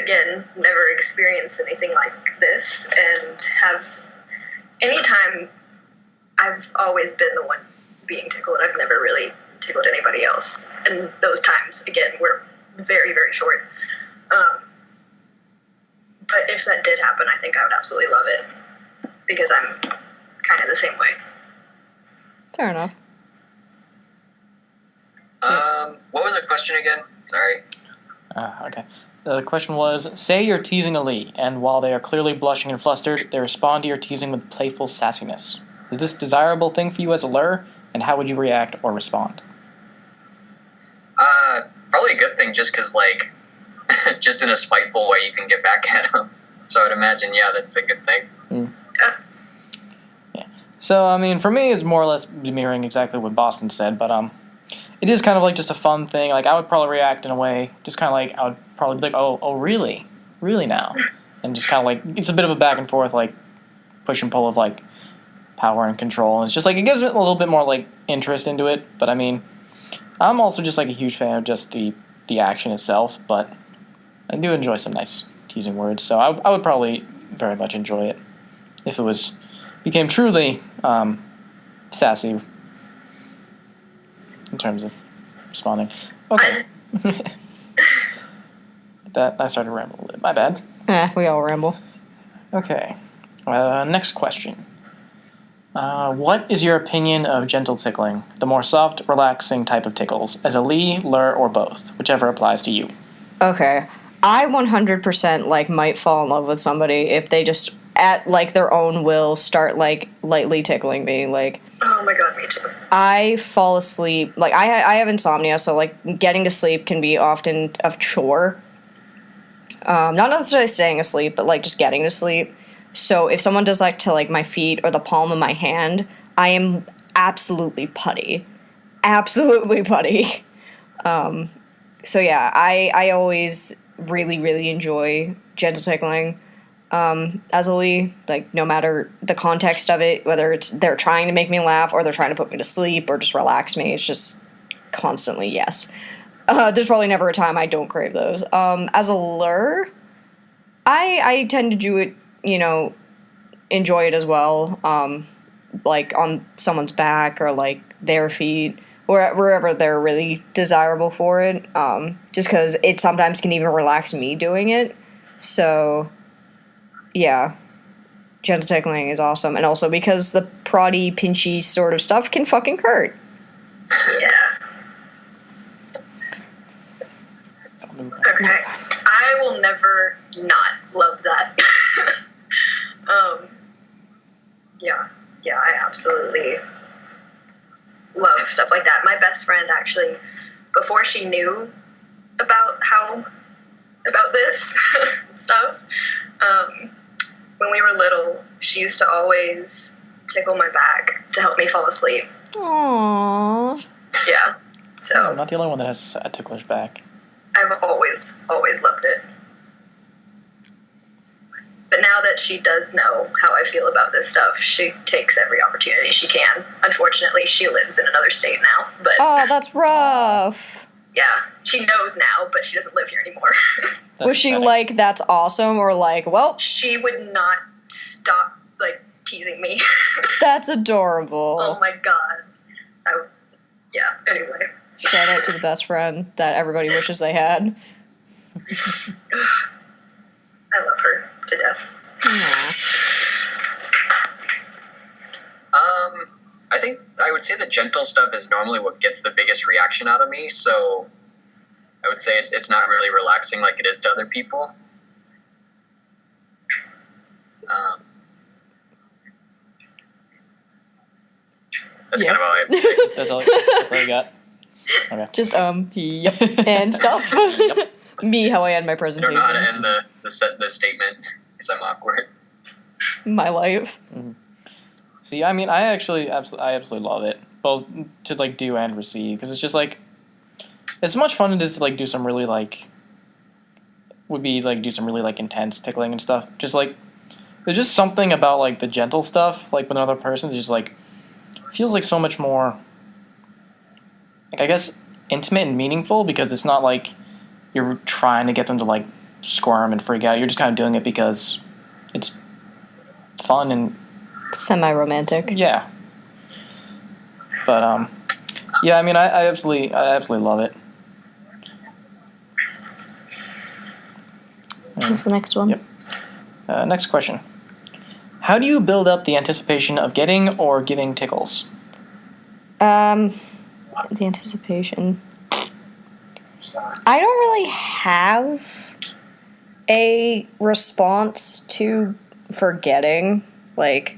again, never experienced anything like this, and have, anytime, I've always been the one being tickled. I've never really tickled anybody else. And those times, again, were very, very short. But if that did happen, I think I would absolutely love it, because I'm kind of the same way. Fair enough. What was the question again? Sorry. Okay. The question was, say you're teasing a Lee, and while they are clearly blushing and flustered, they respond to your teasing with playful sassiness. Is this a desirable thing for you as a lure, and how would you react or respond? Probably a good thing, just because, like, just in a spiteful way, you can get back at them. So I'd imagine, yeah, that's a good thing. Yeah. So, I mean, for me, it's more or less mirroring exactly what Boston said, but it is kind of like just a fun thing. Like, I would probably react in a way, just kind of like, I would probably be like, oh, really? Really now? And just kind of like, it's a bit of a back and forth, like, push and pull of, like, power and control. And it's just like, it gives it a little bit more, like, interest into it. But, I mean, I'm also just, like, a huge fan of just the action itself, but I do enjoy some nice teasing words. So I would probably very much enjoy it if it became truly sassy in terms of responding. Okay. That I started rambling a little bit. My bad. We all ramble. Okay. Next question. What is your opinion of gentle tickling? The more soft, relaxing type of tickles, as a Lee, lure, or both, whichever applies to you. Okay. I 100% like might fall in love with somebody if they just at like their own will start like lightly tickling me. Like Oh my god, me too. I fall asleep. Like I have insomnia, so like getting to sleep can be often a chore. Not necessarily staying asleep, but like just getting to sleep. So if someone does like to like my feet or the palm of my hand, I am absolutely putty. Absolutely putty. So yeah, I always really, really enjoy gentle tickling. Azalee, like no matter the context of it, whether it's they're trying to make me laugh or they're trying to put me to sleep or just relax me, it's just constantly yes. There's probably never a time I don't crave those. As a lure, I tend to do it, enjoy it as well. Like on someone's back or like their feet, or wherever they're really desirable for it. Just because it sometimes can even relax me doing it. So, yeah, gentle tickling is awesome, and also because the proddy, pinchy sort of stuff can fucking hurt. Yeah. Okay. I will never not love that. Yeah, I absolutely love stuff like that. My best friend actually, before she knew about this stuff, when we were little, she used to always tickle my back to help me fall asleep. Aww. Yeah. So I'm not the only one that has a ticklish back. I've always loved it. But now that she does know how I feel about this stuff, she takes every opportunity she can. Unfortunately, she lives in another state now, but Oh, that's rough. yeah, she knows now, but she doesn't live here anymore. That's Was she pathetic. like, that's awesome, or like, well, She would not stop, teasing me. that's adorable? Oh my god. Yeah, anyway. Shout out to the best friend that everybody wishes they had. I love her to death. I think I would say the gentle stuff is normally what gets the biggest reaction out of me. So I would say it's not really relaxing like it is to other people. That's kind of all I have to say. That's all you got. Okay. Just, yep, and stuff. Yep. Me, how I end my I don't know how to presentations. end the statement because I'm awkward. My life. See, I mean, I absolutely love it, both to like do and receive, because it's just like it's much fun to just like do some really intense tickling and stuff. Just like there's just something about like the gentle stuff, like with another person, that just like feels like so much more, like I guess intimate and meaningful, because it's not like you're trying to get them to like squirm and freak out. You're just kind of doing it because it's fun and Semi-romantic. yeah. But yeah, I mean, I absolutely love it. What's the next one? Yep. Next question. How do you build up the anticipation of getting or giving tickles? The anticipation. I don't really have a response to forgetting. Like,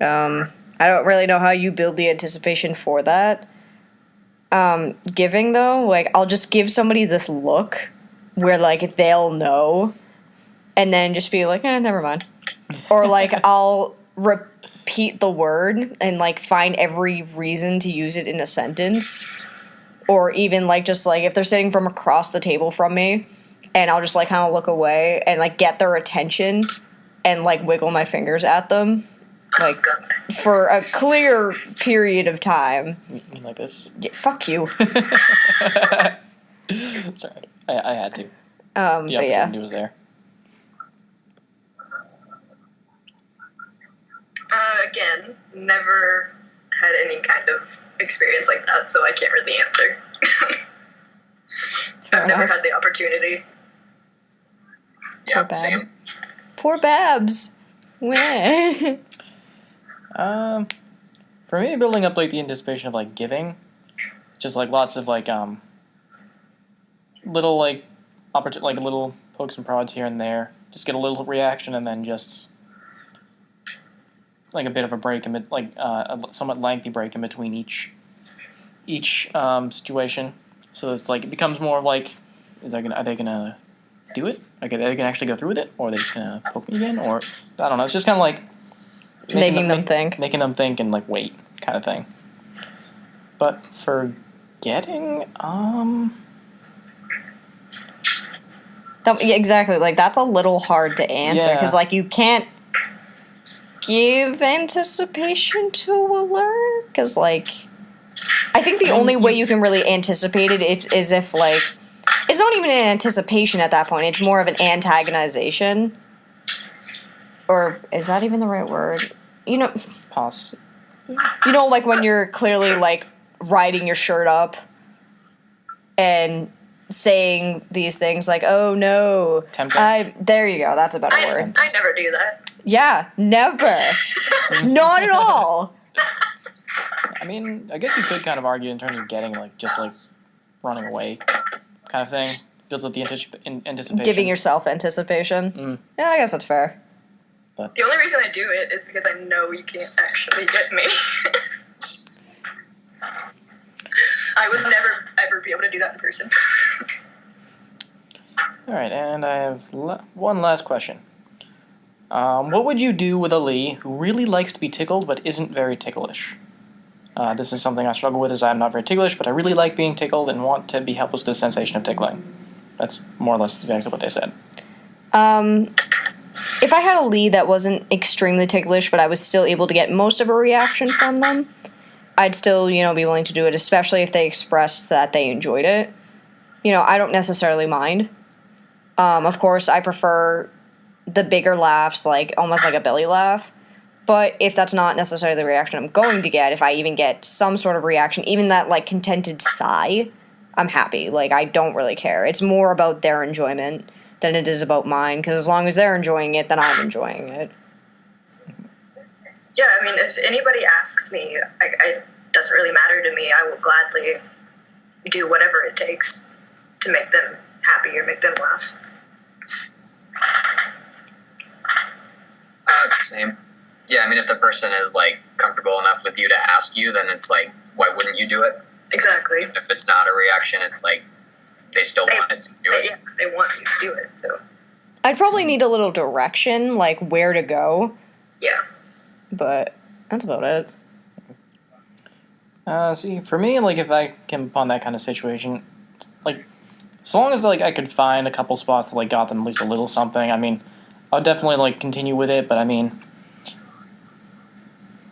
I don't really know how you build the anticipation for that. Giving, though, like, I'll just give somebody this look where, like, they'll know, and then just be like, never mind. Or, like, I'll repeat the word and, like, find every reason to use it in a sentence. Or even, like, just, like, if they're sitting from across the table from me, and I'll just, like, kind of look away and, like, get their attention and, like, wiggle my fingers at them, like, for a clear period of time. You mean like this? Yeah, fuck you. Sorry, I had to. The But yeah. opportunity was there. Again, never had any kind of experience like that, so I can't really answer. Fair I've never enough. had the opportunity. Yeah, Bad. same. Poor Babs. Wah. For me, building up like the anticipation of like giving, just like lots of like little like like little pokes and prods here and there. Just get a little reaction, and then just like a bit of a break, like a somewhat lengthy break in between each situation. So it's like it becomes more of like, are they gonna do it? Like, are they gonna actually go through with it, or are they just gonna poke me again? Or I don't know. It's just kind of like Making them think. making them think, and like wait, kind of thing. But for getting, Yeah, exactly. Like, that's a little hard to answer, because, Yeah. like, you can't give anticipation to a learn, because, like, I think the only way you can really anticipate it is if, like, it's not even an anticipation at that point, it's more of an antagonization. Or, is that even the right word? You know, like, when you're clearly, like, riding your shirt up and saying these things like, oh no, Tempting? there you go, that's a better word. I never do that. Yeah, never. Not at all. I mean, I guess you could kind of argue in terms of getting, like, just, like, running away kind of thing. Builds up the anticipation. Giving yourself anticipation. Yeah, I guess that's fair. The only reason I do it is because I know you can't actually get me. I would never, ever be able to do that in person. Alright, and I have one last question. What would you do with a Lee who really likes to be tickled but isn't very ticklish? This is something I struggle with, as I'm not very ticklish, but I really like being tickled and want to be helpless with the sensation of tickling. That's more or less exactly what they said. If I had a lead that wasn't extremely ticklish, but I was still able to get most of a reaction from them, I'd still, be willing to do it, especially if they expressed that they enjoyed it. I don't necessarily mind. Of course, I prefer the bigger laughs, like almost like a belly laugh. But if that's not necessarily the reaction I'm going to get, if I even get some sort of reaction, even that, like, contented sigh, I'm happy. Like, I don't really care. It's more about their enjoyment than it is about mine, because as long as they're enjoying it, then I'm enjoying it. Yeah, I mean, if anybody asks me, it doesn't really matter to me. I will gladly do whatever it takes to make them happy or make them laugh. Same. Yeah, I mean, if the person is, like, comfortable enough with you to ask you, then it's like, why wouldn't you do it? Exactly. If it's not a reaction, it's like, they still want it to do it. Yeah, they want you to do it, so. I'd probably need a little direction, like where to go, Yeah. but that's about it. See, for me, like, if I came upon that kind of situation, like, as long as, like, I could find a couple spots that, like, got them at least a little something, I mean, I'll definitely, like, continue with it, but I mean,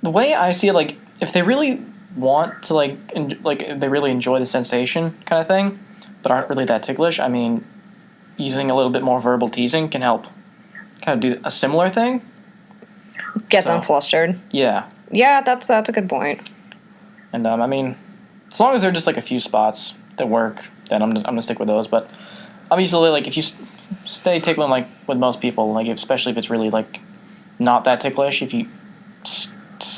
the way I see it, like, if they really want to, like, if they really enjoy the sensation kind of thing, but aren't really that ticklish, I mean, using a little bit more verbal teasing can help kind of do a similar thing. Get them flustered. Yeah. Yeah, that's a good point. And, I mean, as long as they're just, like, a few spots that work, then I'm gonna stick with those, but obviously, like, if you stay tickling, like, with most people, like, especially if it's really, like, not that ticklish, if you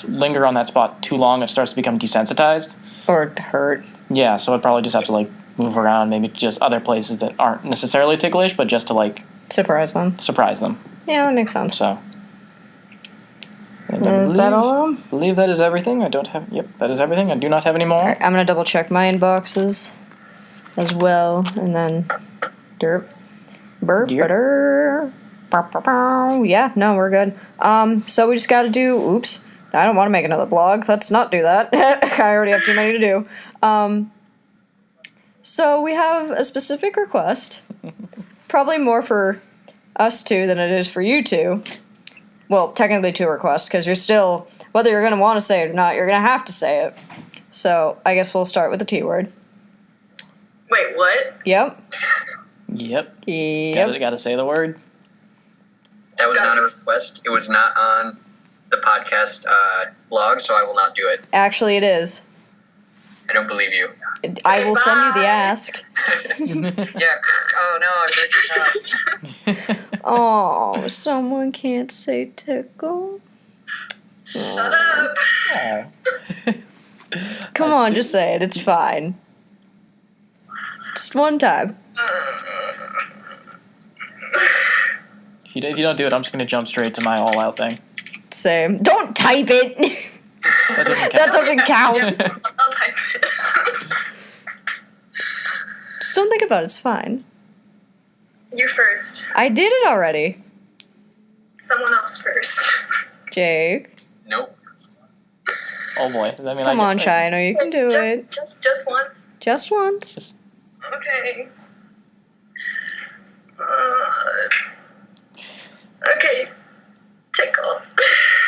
linger on that spot too long, it starts to become desensitized. Or hurt. Yeah, so I'd probably just have to, like, move around, maybe just other places that aren't necessarily ticklish, but just to, like, surprise them. Yeah, that makes sense. So. Is that all? I believe that is everything. That is everything. I do not have any more. Alright, I'm gonna double check my inboxes as well, and then derp. Burp, butter. Yeah, no, we're good. So we just gotta do, oops, I don't want to make another blog. Let's not do that. I already have too many to do. So we have a specific request. Probably more for us two than it is for you two. Well, technically two requests, because you're still, whether you're going to want to say it or not, you're going to have to say it. So I guess we'll start with the T word. Wait, what? Yep. Yep. Yep. Gotta say the word. That was not a request. It was not on the podcast blog, so I will not do it. Actually, it is. I don't believe you. I will send you the ask. Yeah. Oh no, I missed it. Oh, someone can't say tickle. Shut up. Oh. Come on, just say it. It's fine. Just one time. If you don't do it, I'm just gonna jump straight to my all-out thing. Same. Don't type it. That doesn't count. That doesn't count. I'll type it. Just don't think about it. It's fine. You first. I did it already. Someone else first. Jake. Nope. Oh boy. Does that mean Come I on, Shy. I know you can do it. Just once. Just once. Okay. Okay, tickle.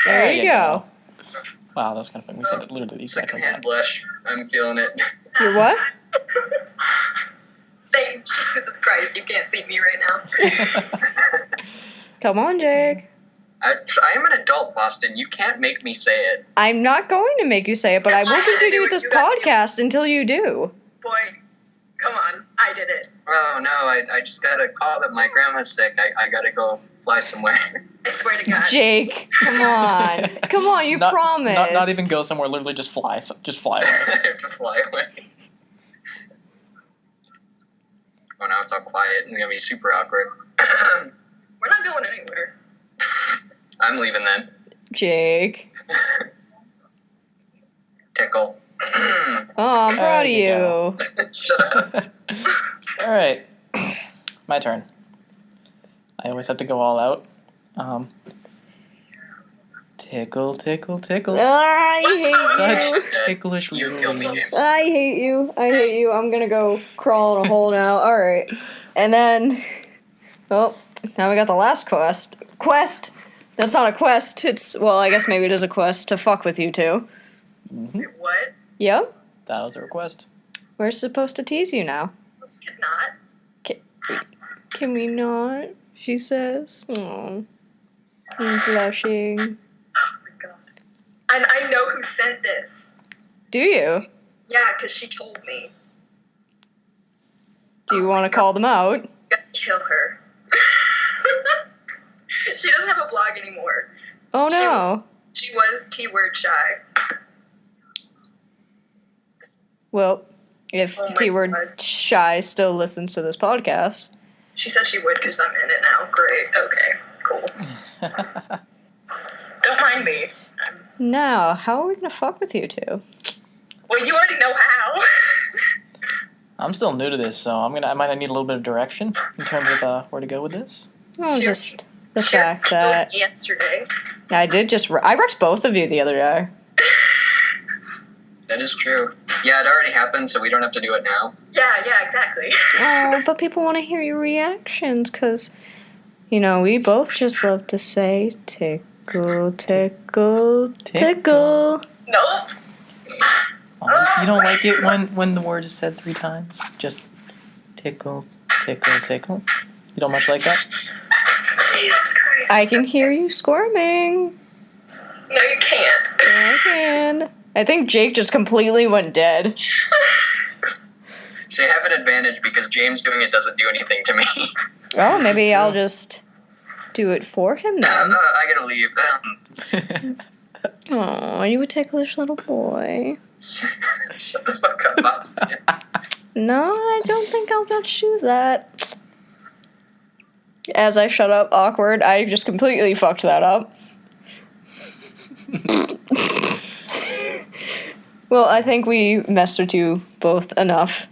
There you go. Wow, that's kind of fun. We said it literally the exact same time. Secondhand blush. I'm killing it. You're what? Thank Jesus Christ, you can't see me right now. Come on, Jake. I am an adult, Boston. You can't make me say it. I'm not going to make you say it, but I will Actually, continue with this you got- podcast until you do. Boy, come on, I did it. Oh no, I just got a call that my grandma's sick. I gotta go fly somewhere. I swear to God. Jake, come on. Come on, you not, promised. Not even go somewhere. Literally just fly. Just fly away. I have to fly away. Oh, now it's all quiet. It's gonna be super awkward. We're not going anywhere. I'm leaving then. Jake. Tickle. Oh, I'm proud of There you you. go. Shut up. All right, my turn. I always have to go all out. Tickle, tickle, tickle. I hate you. Such ticklish You kill me, rules. James. I hate you. I hate you. I'm gonna go crawl in a hole now. Alright. And then. Oh, now we got the last quest. Quest! That's not a quest. It's. Well, I guess maybe it is a quest to fuck with you two. Wait, what? Yep. That was a request. We're supposed to tease you now. Could not. Can we not? She says. Oh. I'm blushing. Oh my God. And I know who sent this. Do you? Yeah, because she told me. Do you want to call them out? You gotta kill her. She doesn't have a blog anymore. Oh no. She was T-word shy. Well, if Oh my T-word God. shy still listens to this podcast. She said she would because I'm in it now. Great. Okay. Cool. Don't mind me. Now, how are we gonna fuck with you two? Well, you already know how. I'm still new to this, so I might need a little bit of direction in terms of where to go with this. Oh, Sure. just the Sure. fact that Yesterday. I did just I wrecked both of you the other day. That is true. Yeah, it already happened, so we don't have to do it now. Yeah, exactly. Oh, but people want to hear your reactions because, you know, we both just love to say tickle, tickle, tickle. Nope. You don't like it when the word is said 3 times? Just tickle, tickle, tickle? You don't much like that? Jesus Christ. I can hear you squirming. No, you can't. I can. I think Jake just completely went dead. So you have an advantage because James doing it doesn't do anything to me. Oh, maybe I'll just do it for him then. I gotta leave. Oh, you a ticklish little boy. Shut the fuck up, Boston. No, I don't think I'll let you do that. As I shut up, awkward, I just completely fucked that up. Well, I think we messed with you both enough.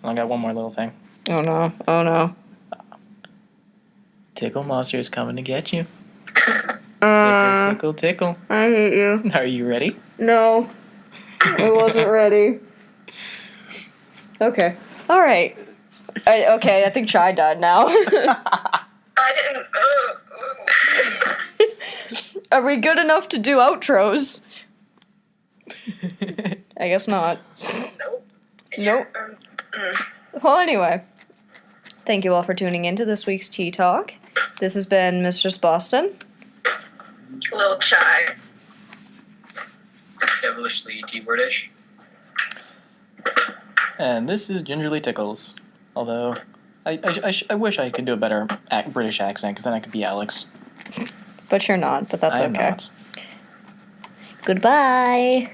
I got one more little thing. Oh no, oh no. Tickle Monster is coming to get you. Uh, Tickle, tickle, I hate you. tickle. Are you ready? No, I wasn't ready. Okay. Alright. Okay, I think Chai died now. I didn't. Are we good enough to do outros? I guess not. Nope. Nope. Well, anyway. Thank you all for tuning in to this week's Tea Talk. This has been Mistress Boston. A little shy. Devilishly T-wordish. And this is Gingerly Tickles. Although, I wish I could do a better British accent, because then I could be Alex. But you're not, but that's I am okay. not. Goodbye.